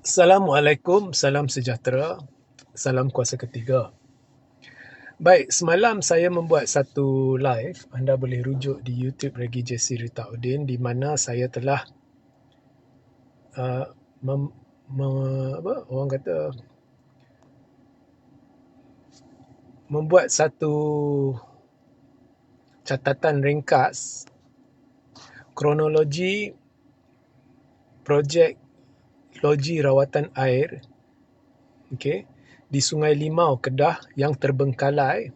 Assalamualaikum, salam sejahtera, salam kuasa ketiga. Baik, semalam saya membuat satu live, anda boleh rujuk di YouTube Regi Jesse Ritaudin, di mana saya telah uh, mem, orang kata membuat satu catatan ringkas kronologi projek loji rawatan air, okay, di Sungai Limau, Kedah yang terbengkalai.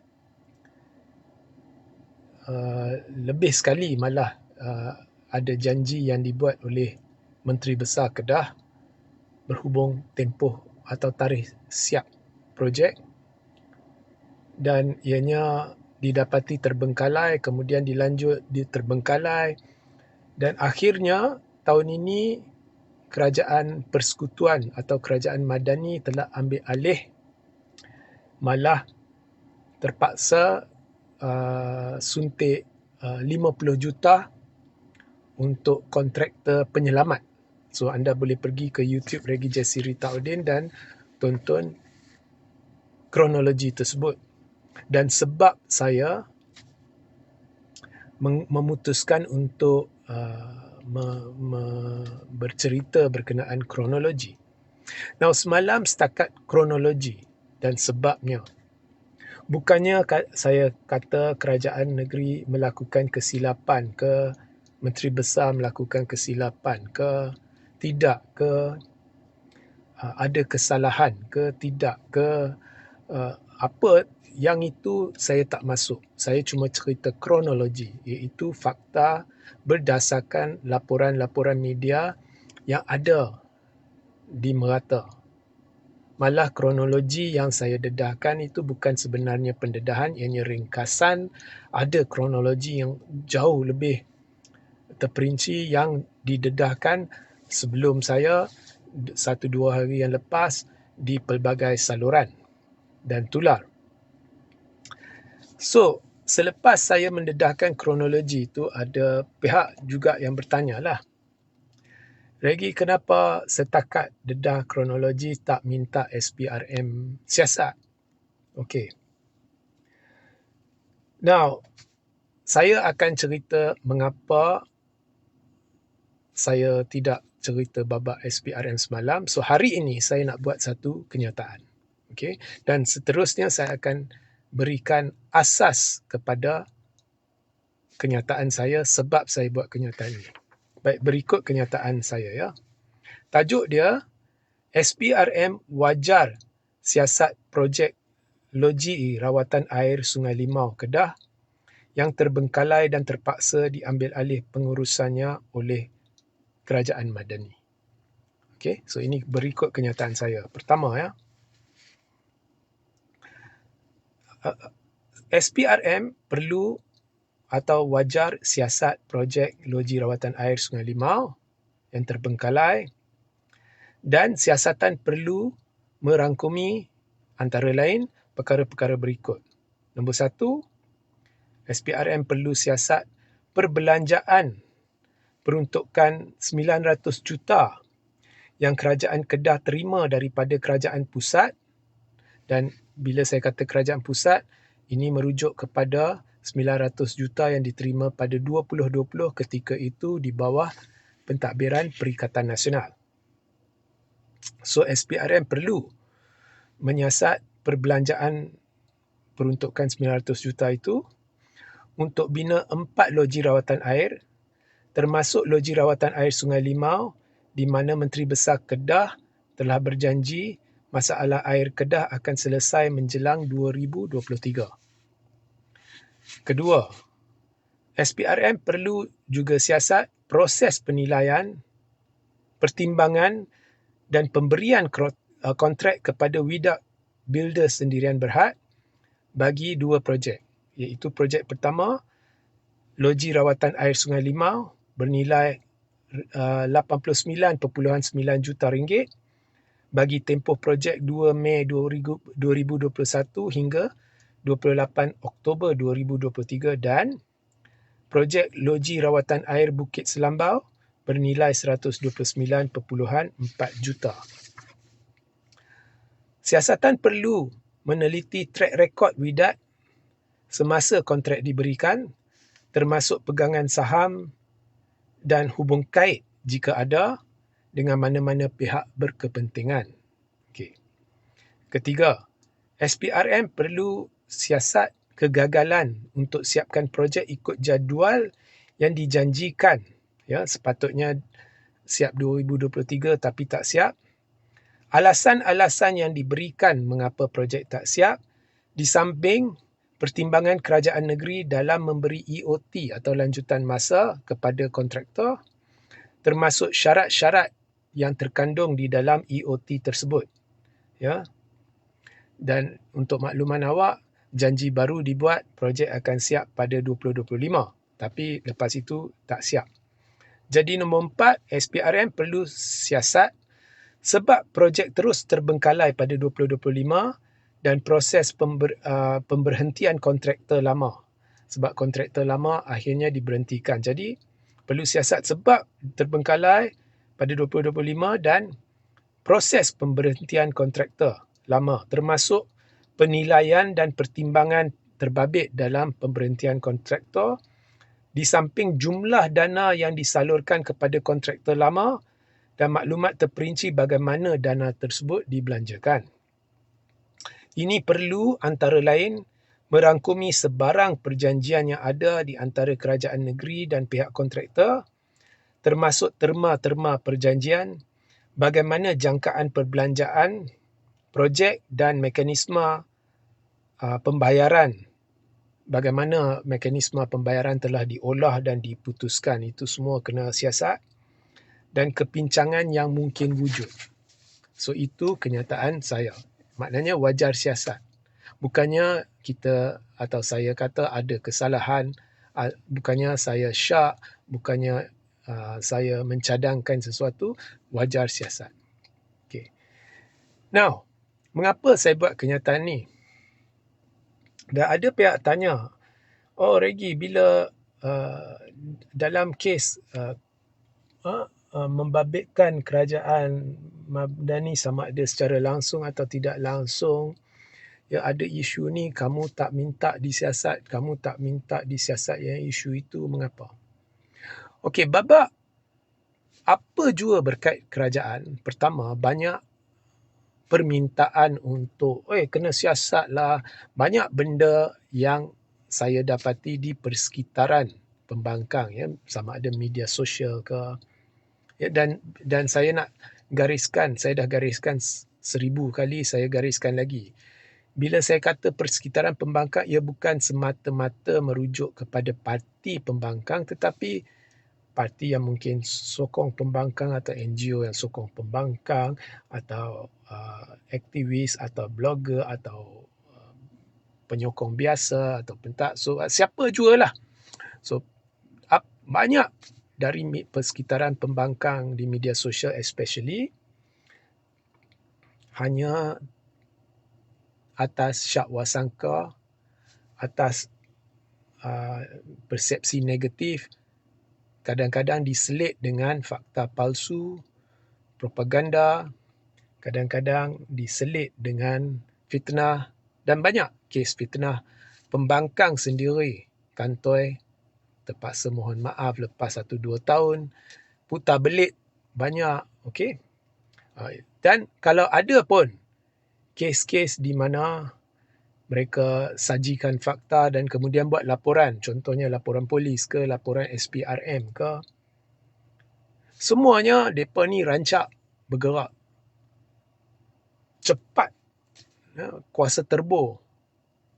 Lebih sekali malah ada janji yang dibuat oleh Menteri Besar Kedah berhubung tempoh atau tarikh siap projek, dan ianya didapati terbengkalai, kemudian dilanjut terbengkalai, dan akhirnya tahun ini Kerajaan Persekutuan atau Kerajaan Madani telah ambil alih, malah terpaksa suntik 50 juta untuk kontraktor penyelamat. So anda boleh pergi ke YouTube Regi Jesse Ritaudin dan tonton kronologi tersebut. Dan sebab saya memutuskan untuk bercerita berkenaan kronologi. Now, semalam setakat kronologi dan sebabnya. Bukannya saya kata kerajaan negeri melakukan kesilapan ke, Menteri Besar melakukan kesilapan ke, tidak ke, ada kesalahan ke, tidak ke, apa yang itu saya tak masuk. Saya cuma cerita kronologi, iaitu fakta berdasarkan laporan-laporan media yang ada di merata. Malah kronologi yang saya dedahkan itu bukan sebenarnya pendedahan, ianya ringkasan. Ada kronologi yang jauh lebih terperinci yang didedahkan sebelum saya 1-2 hari yang lepas di pelbagai saluran dan tular. So, selepas saya mendedahkan kronologi itu, ada pihak juga yang bertanya lah, Regi, kenapa setakat dedah kronologi tak minta SPRM siasat? Okey. Now, saya akan cerita mengapa saya tidak cerita babak SPRM semalam. So, hari ini saya nak buat satu kenyataan. Okey. Dan seterusnya saya akan berikan asas kepada kenyataan saya, sebab saya buat kenyataan ini. Baik, berikut kenyataan saya ya. Tajuk dia, SPRM wajar siasat projek loji rawatan air Sungai Limau, Kedah yang terbengkalai dan terpaksa diambil alih pengurusannya oleh Kerajaan Madani. Okey, so ini berikut kenyataan saya. Pertama ya, SPRM perlu atau wajar siasat projek loji rawatan air Sungai Limau yang terbengkalai, dan siasatan perlu merangkumi antara lain perkara-perkara berikut. Nombor 1, SPRM perlu siasat perbelanjaan peruntukan 900 juta yang Kerajaan Kedah terima daripada Kerajaan Pusat. Dan bila saya kata Kerajaan Pusat, ini merujuk kepada 900 juta yang diterima pada 2020 ketika itu di bawah pentadbiran Perikatan Nasional. So SPRM perlu menyiasat perbelanjaan peruntukan 900 juta itu untuk bina 4 loji rawatan air, termasuk loji rawatan air Sungai Limau, di mana Menteri Besar Kedah telah berjanji masalah air Kedah akan selesai menjelang 2023. Kedua, SPRM perlu juga siasat proses penilaian, pertimbangan dan pemberian kontrak kepada Widak Builder Sendirian Berhad bagi 2 projek, iaitu projek pertama, loji rawatan air Sungai Limau bernilai 89.9 juta ringgit bagi tempoh projek 2 Mei 2021 hingga 28 Oktober 2023, dan projek loji rawatan air Bukit Selambau bernilai 129.4 juta. Siasatan perlu meneliti track record Wydad semasa kontrak diberikan, termasuk pegangan saham dan hubung kait jika ada dengan mana-mana pihak berkepentingan. Okey. Ketiga, SPRM perlu siasat kegagalan untuk siapkan projek ikut jadual yang dijanjikan. Ya, sepatutnya siap 2023 tapi tak siap. Alasan-alasan yang diberikan mengapa projek tak siap, di samping pertimbangan kerajaan negeri dalam memberi EOT atau lanjutan masa kepada kontraktor, termasuk syarat-syarat yang terkandung di dalam EOT tersebut. Ya. Dan untuk makluman awak, janji baru dibuat, projek akan siap pada 2025. Tapi lepas itu tak siap. Jadi nombor 4, SPRM perlu siasat sebab projek terus terbengkalai pada 2025 dan proses pemberhentian kontraktor lama. Sebab kontraktor lama akhirnya diberhentikan. Jadi perlu siasat sebab terbengkalai pada 2025 dan proses pemberhentian kontraktor lama, termasuk penilaian dan pertimbangan terbabit dalam pemberhentian kontraktor, di samping jumlah dana yang disalurkan kepada kontraktor lama dan maklumat terperinci bagaimana dana tersebut dibelanjakan. Ini perlu antara lain merangkumi sebarang perjanjian yang ada di antara kerajaan negeri dan pihak kontraktor, termasuk terma-terma perjanjian, bagaimana jangkaan perbelanjaan projek dan mekanisme pembayaran. Bagaimana mekanisme pembayaran telah diolah dan diputuskan. Itu semua kena siasat. Dan kepincangan yang mungkin wujud. So itu kenyataan saya. Maknanya wajar siasat. Bukannya kita atau saya kata ada kesalahan. Bukannya saya syak. Bukannya saya mencadangkan sesuatu. Wajar siasat. Okay. Now, mengapa saya buat kenyataan ni? Dan ada pihak tanya, oh Regi, bila dalam kes membabitkan kerajaan Madani sama ada secara langsung atau tidak langsung, ya ada isu ni, kamu tak minta disiasat, kamu tak minta disiasat yang isu itu, mengapa? Okey, babak apa jua berkait kerajaan, pertama, banyak permintaan untuk kena siasat lah. Banyak benda yang saya dapati di persekitaran pembangkang, ya, sama ada media sosial ke, ya, dan saya nak gariskan, saya dah gariskan 1000 kali, saya gariskan lagi. Bila saya kata persekitaran pembangkang, ia bukan semata-mata merujuk kepada parti pembangkang, tetapi parti yang mungkin sokong pembangkang atau NGO yang sokong pembangkang atau aktivis atau blogger atau penyokong biasa atau pentak. So siapa jualah. So banyak dari persekitaran pembangkang di media sosial especially hanya atas syak wasangka, atas persepsi negatif, kadang-kadang diselit dengan fakta palsu, propaganda, kadang-kadang diselit dengan fitnah, dan banyak kes fitnah. Pembangkang sendiri kantoi terpaksa mohon maaf lepas 1-2 tahun, putar belit banyak. Okey. Dan kalau ada pun kes-kes di mana mereka sajikan fakta dan kemudian buat laporan, contohnya laporan polis ke, laporan SPRM ke, semuanya mereka ni rancak bergerak cepat, kuasa terbo.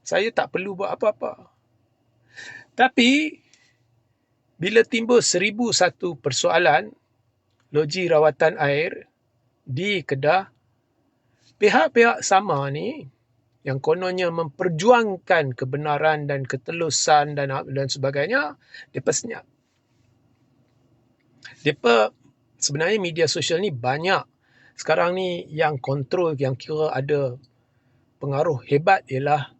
Saya tak perlu buat apa-apa. Tapi bila timbul 1001 persoalan loji rawatan air di Kedah, pihak-pihak sama ni yang kononnya memperjuangkan kebenaran dan ketelusan dan sebagainya, mereka senyap. Mereka sebenarnya media sosial ni banyak. Sekarang ni yang kontrol, yang kira ada pengaruh hebat ialah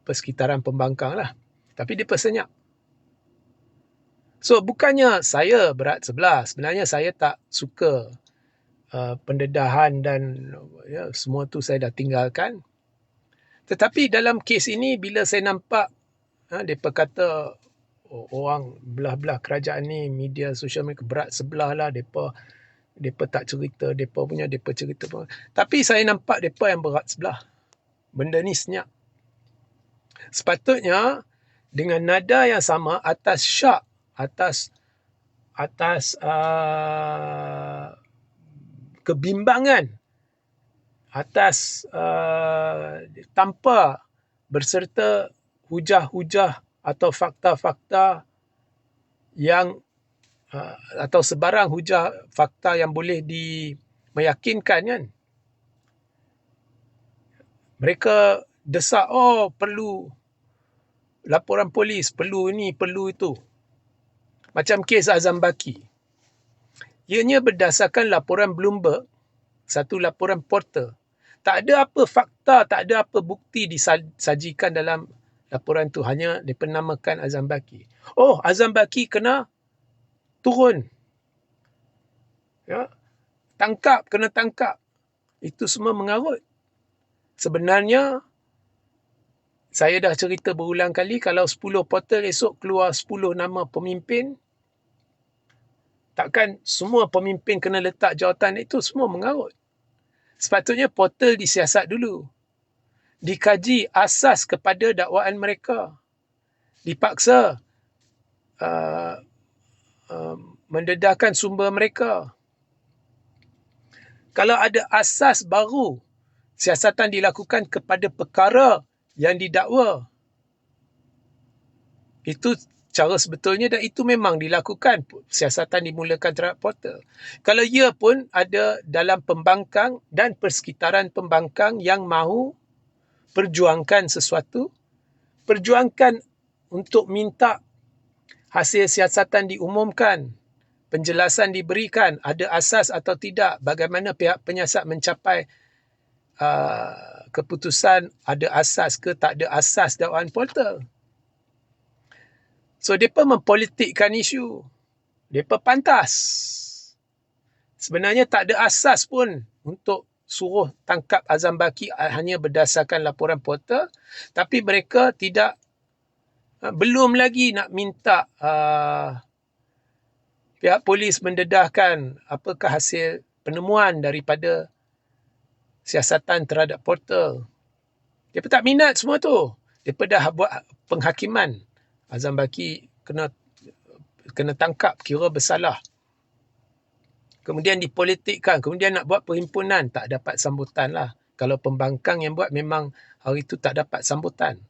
persekitaran pembangkang lah. Tapi mereka senyap. So bukannya saya berat sebelah. Sebenarnya saya tak suka pendedahan dan semua tu saya dah tinggalkan. Tetapi dalam kes ini bila saya nampak mereka kata orang belah-belah kerajaan ni, media sosial mereka berat sebelah lah, mereka tak cerita, mereka cerita pun. Tapi saya nampak mereka yang berat sebelah. Benda ni senyap. Sepatutnya dengan nada yang sama atas syak, atas kebimbangan, atas tanpa berserta hujah-hujah atau fakta-fakta yang atau sebarang hujah fakta yang boleh meyakinkan kan. Mereka desak, perlu laporan polis, perlu ini, perlu itu. Macam kes Azam Baki. Ianya berdasarkan laporan Bloomberg, satu laporan portal. Tak ada apa fakta, tak ada apa bukti disajikan dalam laporan tu. Hanya dipenamakan Azam Baki. Azam Baki kena turun. Kena tangkap. Itu semua mengarut. Sebenarnya, saya dah cerita berulang kali, kalau 10 portal esok keluar 10 nama pemimpin, takkan semua pemimpin kena letak jawatan itu, semua mengarut. Sepatutnya portal disiasat dulu. Dikaji asas kepada dakwaan mereka. Dipaksa mendedahkan sumber mereka. Kalau ada asas baru, siasatan dilakukan kepada perkara yang didakwa. Itu cara sebetulnya dan itu memang dilakukan. Siasatan dimulakan terhadap portal. Kalau ia pun ada dalam pembangkang dan persekitaran pembangkang yang mahu perjuangkan sesuatu, perjuangkan untuk minta hasil siasatan diumumkan, penjelasan diberikan, ada asas atau tidak, bagaimana pihak penyiasat mencapai keputusan, ada asas ke tak ada asas dakwaan portal. So, mereka mempolitikkan isu. Mereka pantas. Sebenarnya tak ada asas pun untuk suruh tangkap Azam Baki hanya berdasarkan laporan portal. Tapi mereka belum lagi nak minta pihak polis mendedahkan apakah hasil penemuan daripada siasatan terhadap portal. Mereka tak minat semua tu. Mereka dah buat penghakiman. Azam Baki kena tangkap, kira bersalah. Kemudian dipolitikkan, kemudian nak buat perhimpunan, tak dapat sambutan lah. Kalau pembangkang yang buat memang hari itu tak dapat sambutan.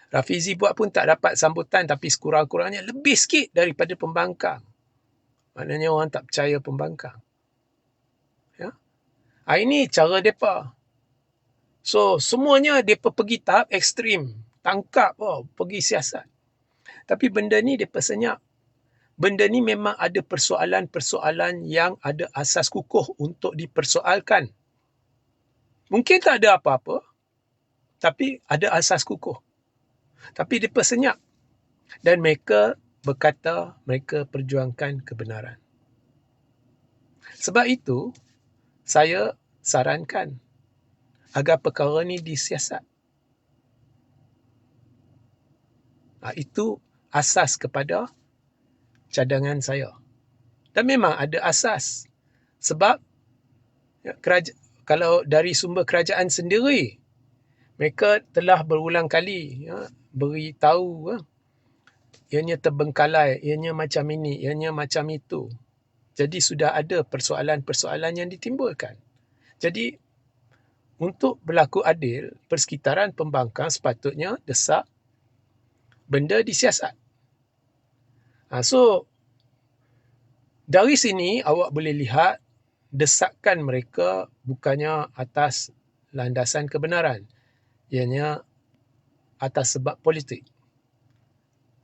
Rafizi buat pun tak dapat sambutan, tapi sekurang-kurangnya lebih sikit daripada pembangkang. Maknanya orang tak percaya pembangkang. Ini cara mereka. So, semuanya mereka pergi tahap ekstrim. Tangkap, pergi siasat. Tapi benda ni mereka senyap. Benda ni memang ada persoalan-persoalan yang ada asas kukuh untuk dipersoalkan. Mungkin tak ada apa-apa, tapi ada asas kukuh. Tapi mereka senyap. Dan mereka berkata mereka perjuangkan kebenaran. Sebab itu, saya sarankan agar perkara ni disiasat. Itu asas kepada cadangan saya. Dan memang ada asas. Sebab kalau dari sumber kerajaan sendiri, mereka telah berulang kali beritahu ianya terbengkalai, ianya macam ini, ianya macam itu. Jadi sudah ada persoalan-persoalan yang ditimbulkan. Jadi untuk berlaku adil, persekitaran pembangkang sepatutnya desak benda disiasat. So, dari sini awak boleh lihat desakan mereka bukannya atas landasan kebenaran. Ianya atas sebab politik.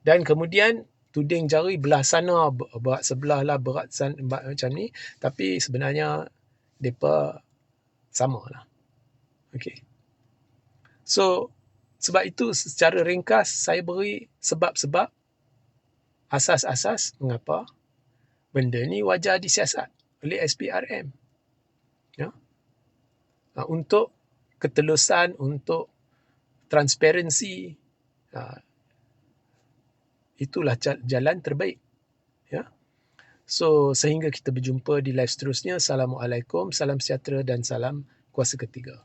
Dan kemudian tuding jari belah sana, berat sebelah lah, berat macam ni. Tapi sebenarnya mereka sama lah. Okay. So, sebab itu secara ringkas saya beri sebab-sebab, asas-asas mengapa benda ni wajar disiasat. oleh SPRM. Ya. Untuk ketelusan, untuk transparansi, itulah jalan terbaik. Ya. So, sehingga kita berjumpa di live seterusnya. Assalamualaikum, salam sejahtera dan salam kuasa ketiga.